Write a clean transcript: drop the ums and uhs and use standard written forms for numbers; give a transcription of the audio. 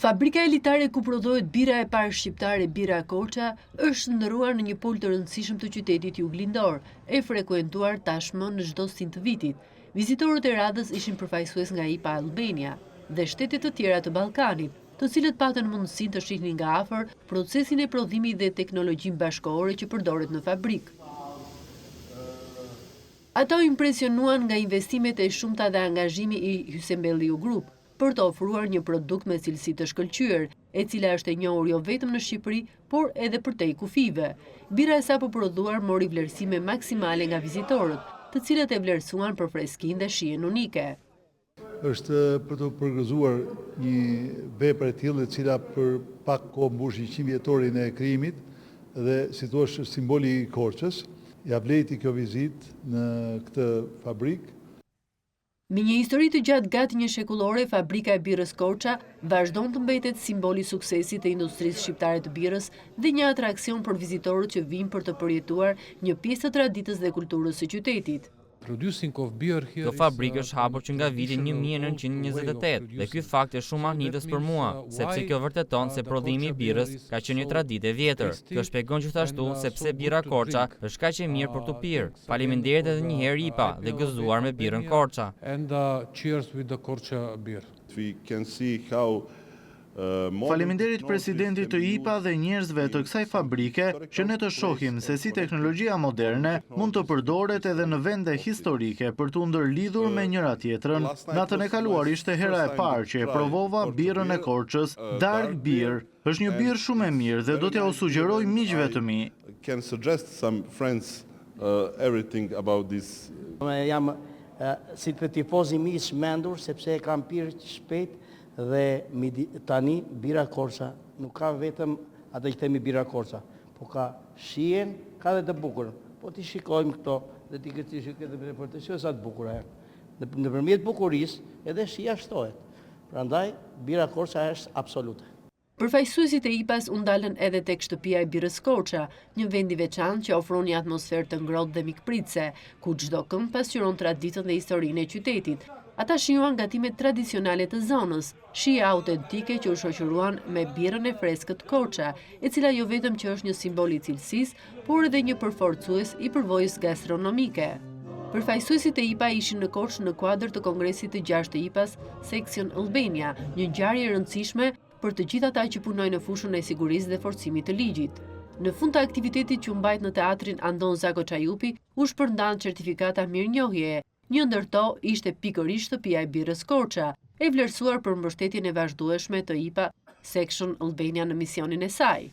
Fabrika elitare ku prodhohet bira e parë shqiptare, Bira Korça, është ndërruar në një pol të rëndësishëm të qytetit juglindor, e frekuentuar tashmë në çdo sin të vitit. Vizitorët e radhës ishin përfaqësues nga IPA Albania dhe shtetet të tjera të Ballkanit, të cilët patën mundësinë të shihnin nga afër procesin e prodhimit dhe teknologjinë bashkëkohore që përdoret në fabrikë. Ato impresionuan nga investimet e shumta dhe angazhimi i Hysembelliu Group për të ofruar një produkt me cilësi të shkëlqyer, e cila është e njohur jo vetëm në Shqipëri, por edhe përtej kufive. Bira e sapo prodhuar mori vlerësime maksimale nga vizitorët, të cilët e vlerësuan për freskinë dhe shijen unike. Është për të përgëzuar një vepër e tillë e cila për pak kohë mbushi 100 vjetorin e krijimit dhe si thua është simboli i Korçës. Ja vlejti kjo vizitë në këtë fabrikë. Me një histori të gjatë gati një shekullore, fabrika e birës Korça vazhdon të mbetet simboli i suksesit të industrisë shqiptare të birës dhe një atraksion për vizitorët që vijnë për të përjetuar një pjesë të traditës dhe kulturës së qytetit. Kjo fabrikë është hapur që nga viti 1928 dhe ky fakt është shumë mahnitës për mua, sepse kjo vërteton se prodhimi i birës ka qenë një traditë e vjetër. Kjo shpjegon gjithashtu sepse Bira Korça është kaq e mirë për të pirë. Faleminderit edhe një herë IPA dhe gëzuar me birën Korça. Faleminderit presidentit të IPA dhe njerëzve të kësaj fabrike që ne të shohim se si teknologjia moderne mund të përdoret edhe në vende historike për të ndërlidhur me njëra tjetrën. Natën e kaluar ishte hera e parë që e provova birën e Korçës, Dark Beer. Është një birë shumë e mirë dhe do t'ja u sugjeroj miqve të mi. Jam si të tifoz i mi i shmendur sepse e kam pirë shpejt. Dhe tani Bira Korça nuk ka vetëm atë që themi Bira Korça, po ka shijen, ka dhe të bukurën. Po ti shikojmë këto dhe ti këtë shikojmë për të shikojmë sa të bukura e. Nëpërmjet bukurisë edhe shija shtohet. Prandaj Bira Korça është absolute. Përfaqësuesit e IPA-s u ndalën edhe tek shtëpia e birës Korça, një vend i veçantë që ofron një atmosferë të ngrohtë dhe mikpritëse, ku çdo këmbë pasqyron traditën dhe historinë e qytetit. Ata shijuan gatimet tradicionale të zonës, shije autentike që u shoqëruan me birën e freskët Korça, e cila jo vetëm që është një simbol i cilësisë, por edhe një përforcues i përvojës gastronomike. Përfaqësuesit e IPA ishin në Korçë në kuadër të kongresit të 6 të IPA-s Section Albania, një ngjarje e rëndësishme për të gjithë ata që punojnë në fushën e sigurisë dhe forcimit të ligjit. Në fund të aktivitetit që u mbajt në teatrin Andon Zako Çajupi, u shpërndan certifikata mirënjohjeje. Një ndër to ishte pikërisht shtëpia e birës Korça, e vlerësuar për mbështetjen e vazhdueshme të IPA Section Albania në misionin e saj.